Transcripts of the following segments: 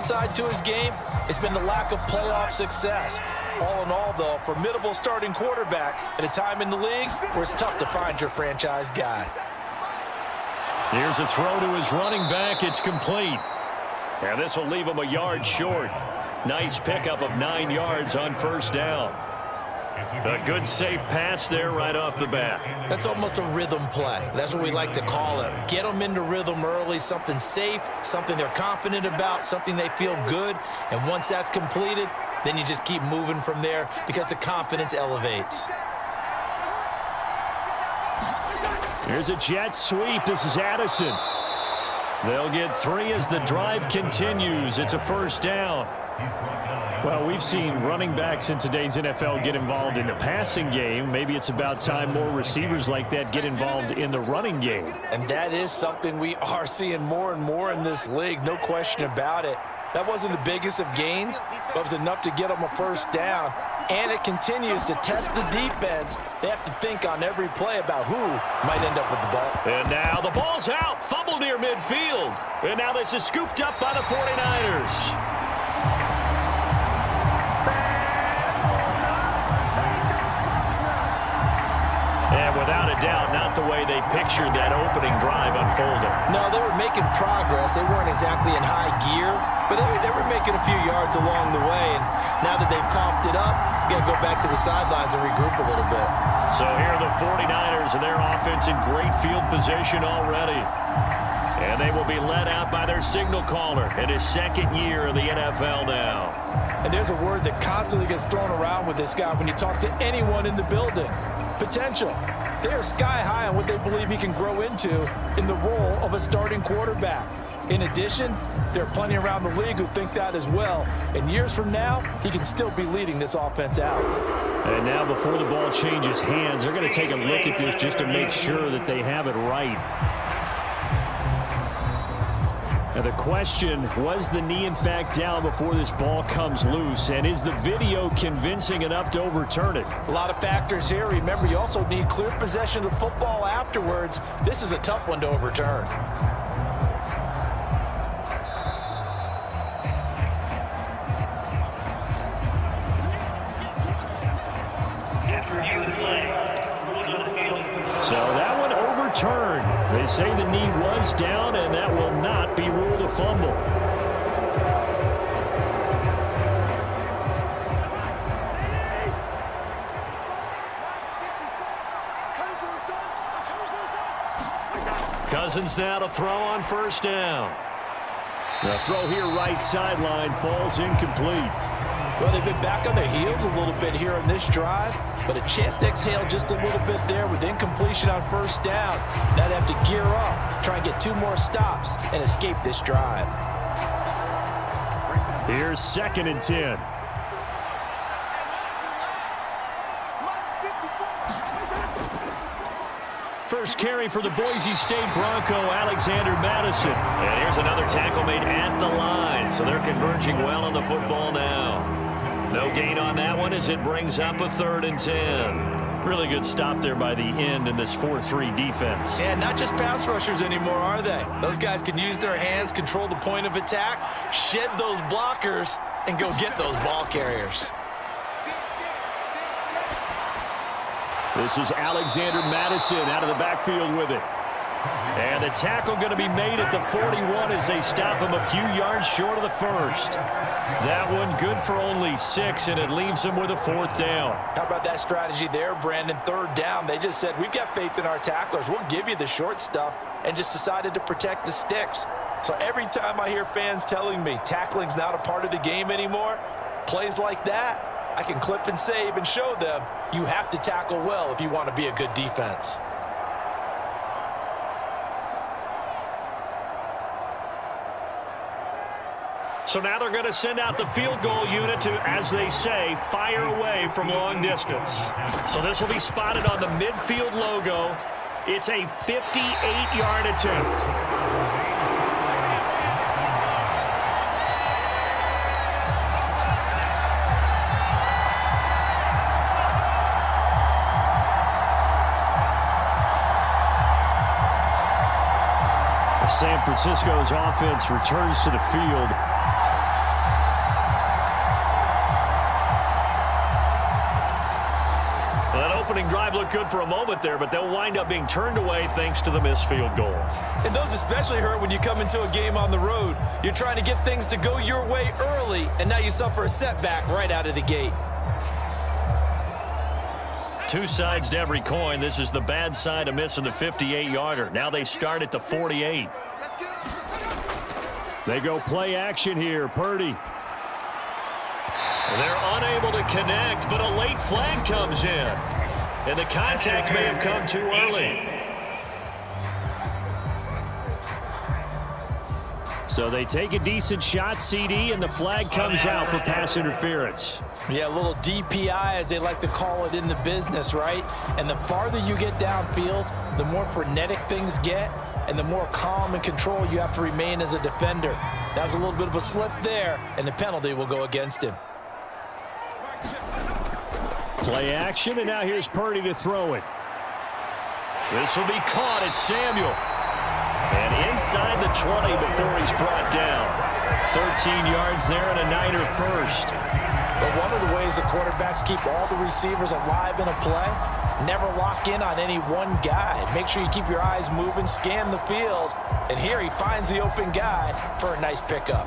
downside to his game, it's been the lack of playoff success. All in all, though, a formidable starting quarterback at a time in the league where it's tough to find your franchise guy. Here's a throw to his running back. It's complete. And this will leave him a yard short. Nice pickup of 9 yards on first down. A good, safe pass there right off the bat. That's almost a rhythm play. That's what we like to call it. Get them into rhythm early, something safe, something they're confident about, something they feel good. And once that's completed, then you just keep moving from there because the confidence elevates. Here's a jet sweep. This is Addison. They'll get 3 as the drive continues. It's a first down. Well, we've seen running backs in today's NFL get involved in the passing game. Maybe it's about time more receivers like that get involved in the running game. And that is something we are seeing more and more in this league, no question about it. That wasn't the biggest of gains, but it was enough to get them a first down. And it continues to test the defense. They have to think on every play about who might end up with the ball. And now the ball's out. Fumble near midfield. And now this is scooped up by the 49ers. And without a doubt, not the way they pictured that opening drive unfolding. No, they were making progress. They weren't exactly in high gear, but they were making a few yards along the way. And now that they've coughed it up, you got to go back to the sidelines and regroup a little bit. So here are the 49ers and their offense in great field position already. And they will be led out by their signal caller in his second year in the NFL now. And there's a word that constantly gets thrown around with this guy when you talk to anyone in the building. Potential. They are sky high on what they believe he can grow into in the role of a starting quarterback. In addition, there are plenty around the league who think that as well. And years from now, he can still be leading this offense out. And now before the ball changes hands, they're going to take a look at this just to make sure that they have it right. Now the question, was the knee in fact down before this ball comes loose? And is the video convincing enough to overturn it? A lot of factors here. Remember, you also need clear possession of the football afterwards. This is a tough one to overturn. So that one overturned. They say the knee was down, and that will not be ruled a fumble. Cousins now to throw on first down. The throw here right sideline falls incomplete. Well, they've been back on their heels a little bit here on this drive, but a chance to exhale just a little bit there with incompletion on first down. Now they have to gear up, try and get 2 more stops, and escape this drive. Here's 2nd and 10. First carry for the Boise State Bronco, Alexander Madison. And here's another tackle made at the line, so they're converging well on the football now. No gain on that one as it brings up a 3rd and 10. Really good stop there by the end in this 4-3 defense. And not just pass rushers anymore, are they? Those guys can use their hands, control the point of attack, shed those blockers, and go get those ball carriers. This is Alexander Madison out of the backfield with it. And the tackle going to be made at the 41 as they stop him a few yards short of the first. That one good for only 6, and it leaves him with a 4th down. How about that strategy there, Brandon? 3rd down. They just said, we've got faith in our tacklers. We'll give you the short stuff, and just decided to protect the sticks. So every time I hear fans telling me tackling's not a part of the game anymore, plays like that, I can clip and save and show them you have to tackle well if you want to be a good defense. So now they're going to send out the field goal unit to, as they say, fire away from long distance. So this will be spotted on the midfield logo. It's a 58-yard attempt. San Francisco's offense returns to the field. look good for a moment there, but they'll wind up being turned away thanks to the missed field goal. And those especially hurt when you come into a game on the road. You're trying to get things to go your way early, and now you suffer a setback right out of the gate. Two sides to every coin. This is the bad side of missing the 58-yarder. Now they start at the 48. They go play action here. Purdy. They're unable to connect, but a late flag comes in. And the contact may have come too early. So they take a decent shot, CD, and the flag comes out for pass interference. Yeah, a little DPI, as they like to call it in the business, right? And the farther you get downfield, the more frenetic things get, and the more calm and control you have to remain as a defender. That was a little bit of a slip there, and the penalty will go against him. Play action, and now here's Purdy to throw it. This will be caught. It's Samuel. And inside the 20 before he's brought down. 13 yards there and a Niner first. But one of the ways the quarterbacks keep all the receivers alive in a play, never lock in on any one guy. Make sure you keep your eyes moving, scan the field. And here he finds the open guy for a nice pickup.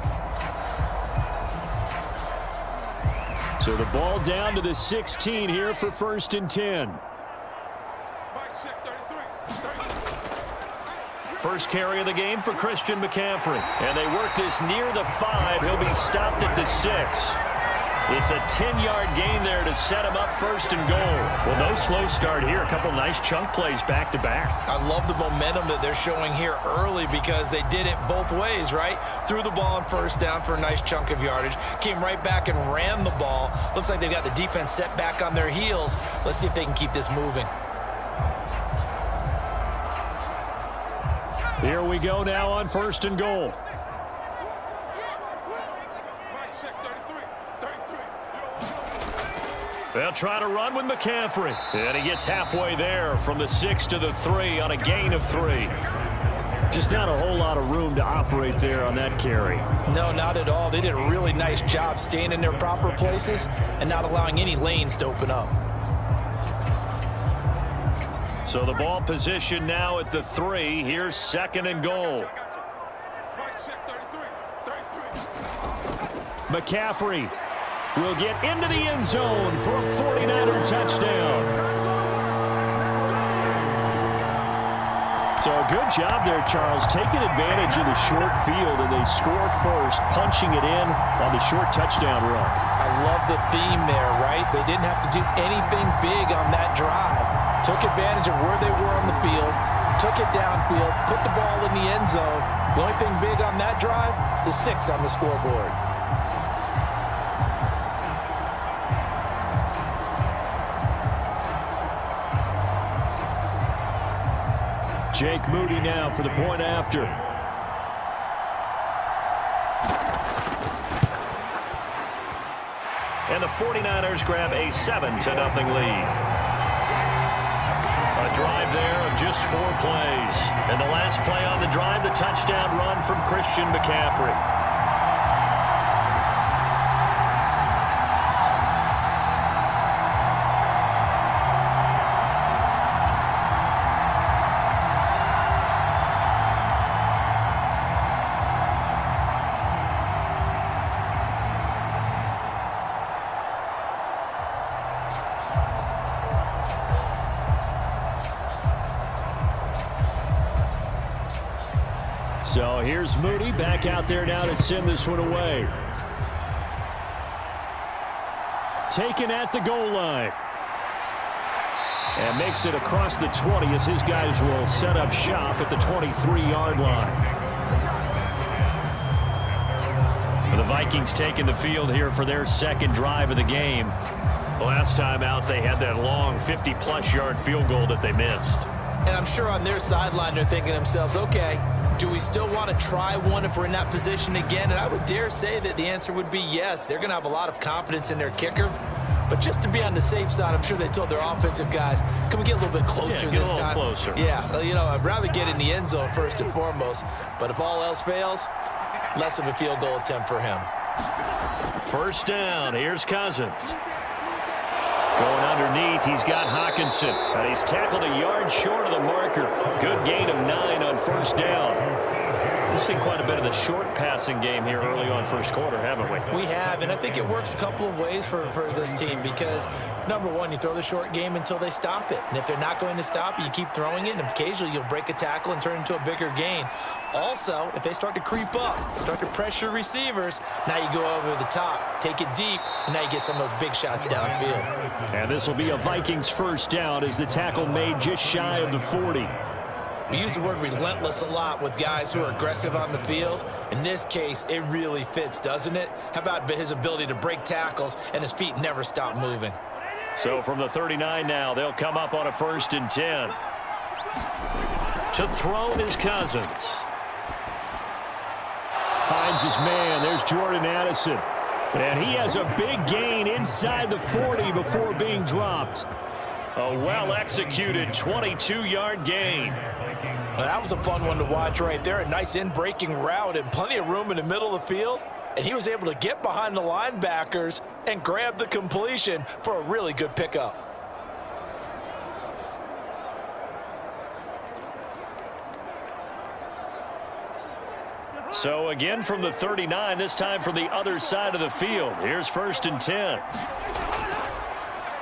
So the ball down to the 16 here for 1st and 10. First carry of the game for Christian McCaffrey. And they work this near the 5. He'll be stopped at the 6. It's a 10-yard gain there to set him up 1st and goal. Well, no slow start here. A couple nice chunk plays back-to-back. I love the momentum that they're showing here early because they did it both ways, right? Threw the ball on 1st down for a nice chunk of yardage. Came right back and ran the ball. Looks like they've got the defense set back on their heels. Let's see if they can keep this moving. Here we go now on 1st and goal. They'll try to run with McCaffrey. And he gets halfway there from the 6 to the 3 on a gain of 3. Just not a whole lot of room to operate there on that carry. No, not at all. They did a really nice job staying in their proper places and not allowing any lanes to open up. So the ball position now at the 3. Here's 2nd and goal. McCaffrey will get into the end zone for a 49er touchdown. So a good job there, Charles, taking advantage of the short field, and they score first, punching it in on the short touchdown run. I love the theme there, right? They didn't have to do anything big on that drive. Took advantage of where they were on the field, took it downfield, put the ball in the end zone. The only thing big on that drive, the 6 on the scoreboard. Jake Moody now for the point after. And the 49ers grab a 7-0 lead. A drive there of just 4 plays. And the last play on the drive, the touchdown run from Christian McCaffrey. So here's Moody back out there now to send this one away. Taken at the goal line. And makes it across the 20 as his guys will set up shop at the 23-yard line. The Vikings taking the field here for their 2nd drive of the game. The last time out they had that long 50-plus yard field goal that they missed. And I'm sure on their sideline they're thinking to themselves, okay, do we still want to try one if we're in that position again? And I would dare say that the answer would be yes. They're going to have a lot of confidence in their kicker. But just to be on the safe side, I'm sure they told their offensive guys, can we get a little bit closer this time? Closer. Yeah, you know, I'd rather get in the end zone first and foremost. But if all else fails, less of a field goal attempt for him. 1st down. Here's Cousins. Going underneath, he's got Hawkinson. And he's tackled a yard short of the marker. Good gain of 9 on first down. We've seen quite a bit of the short passing game here early on first quarter, haven't we? We have, and I think it works a couple of ways for this team because, number one, you throw the short game until they stop it. And if they're not going to stop it, you keep throwing it, and occasionally you'll break a tackle and turn it into a bigger gain. Also, if they start to creep up, start to pressure receivers, now you go over the top, take it deep, and now you get some of those big shots downfield. And this will be a Vikings first down as the tackle made just shy of the 40. We use the word relentless a lot with guys who are aggressive on the field. In this case, it really fits, doesn't it? How about his ability to break tackles and his feet never stop moving? So from the 39 now, they'll come up on a 1st and 10. To throw is Cousins. Finds his man. There's Jordan Addison. And he has a big gain inside the 40 before being dropped. A well-executed 22-yard gain. Well, that was a fun one to watch right there. A nice in-breaking route and plenty of room in the middle of the field. And he was able to get behind the linebackers and grab the completion for a really good pickup. So again from the 39, this time from the other side of the field. Here's 1st and 10.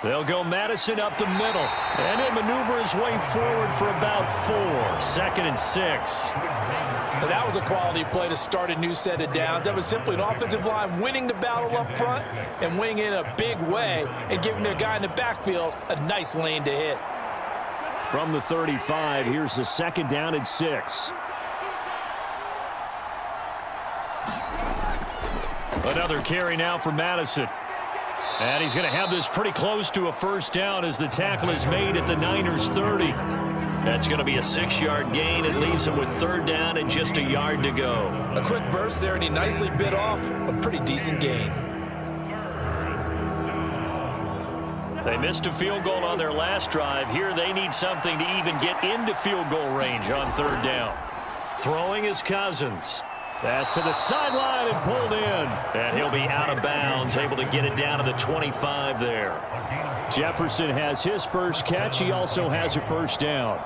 They'll go Madison up the middle. And he'll maneuver his way forward for about 4. 2nd and 6. But that was a quality play to start a new set of downs. That was simply an offensive line winning the battle up front and winning in a big way and giving their guy in the backfield a nice lane to hit. From the 35, here's the 2nd down and 6. Another carry now for Madison. And he's going to have this pretty close to a first down as the tackle is made at the Niners' 30. That's going to be a 6-yard gain. It leaves him with 3rd down and just a yard to go. A quick burst there, and he nicely bit off a pretty decent gain. They missed a field goal on their last drive. Here they need something to even get into field goal range on 3rd down. Throwing is Cousins. Pass to the sideline and pulled in. And he'll be out of bounds, able to get it down to the 25 there. Jefferson has his first catch. He also has a first down.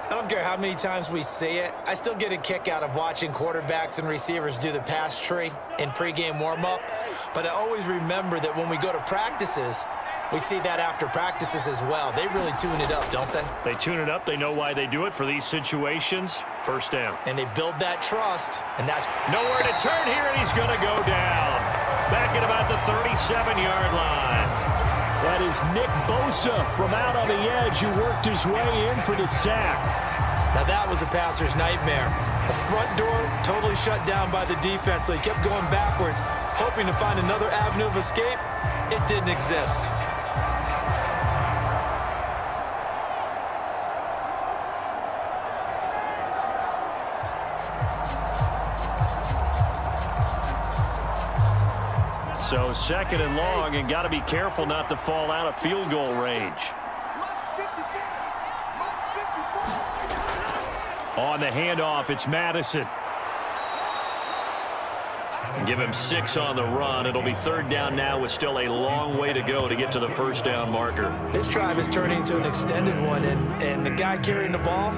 I don't care how many times we say it. I still get a kick out of watching quarterbacks and receivers do the pass tree in pregame warm-up. But I always remember that when we go to practices, we see that after practices as well. They really tune it up, don't they? They tune it up. They know why they do it for these situations. First down. And they build that trust, and that's nowhere to turn here, and he's going to go down. Back at about the 37-yard line. That is Nick Bosa from out on the edge who worked his way in for the sack. Now that was a passer's nightmare. The front door totally shut down by the defense, so he kept going backwards, hoping to find another avenue of escape. It didn't exist. So 2nd and long, and got to be careful not to fall out of field goal range. On the handoff, it's Madison. Give him 6 on the run. It'll be 3rd down now with still a long way to go to get to the first down marker. This drive is turning into an extended one, and the guy carrying the ball,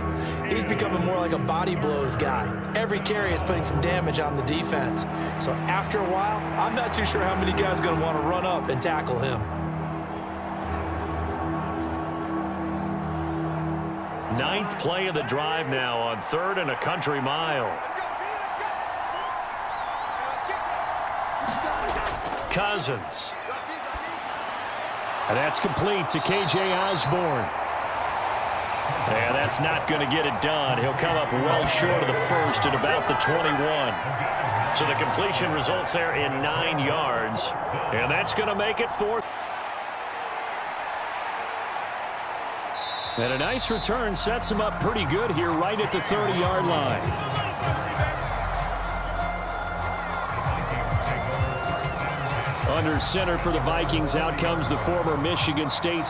he's becoming more like a body blows guy. Every carry is putting some damage on the defense. So after a while, I'm not too sure how many guys are going to want to run up and tackle him. Ninth play of the drive now on 3rd and a country mile. Cousins. And that's complete to K.J. Osborne. And that's not going to get it done. He'll come up well short of the first at about the 21. So the completion results there in 9 yards. And that's going to make it 4th. And a nice return sets him up pretty good here right at the 30-yard line. Under center for the Vikings, out comes the former Michigan State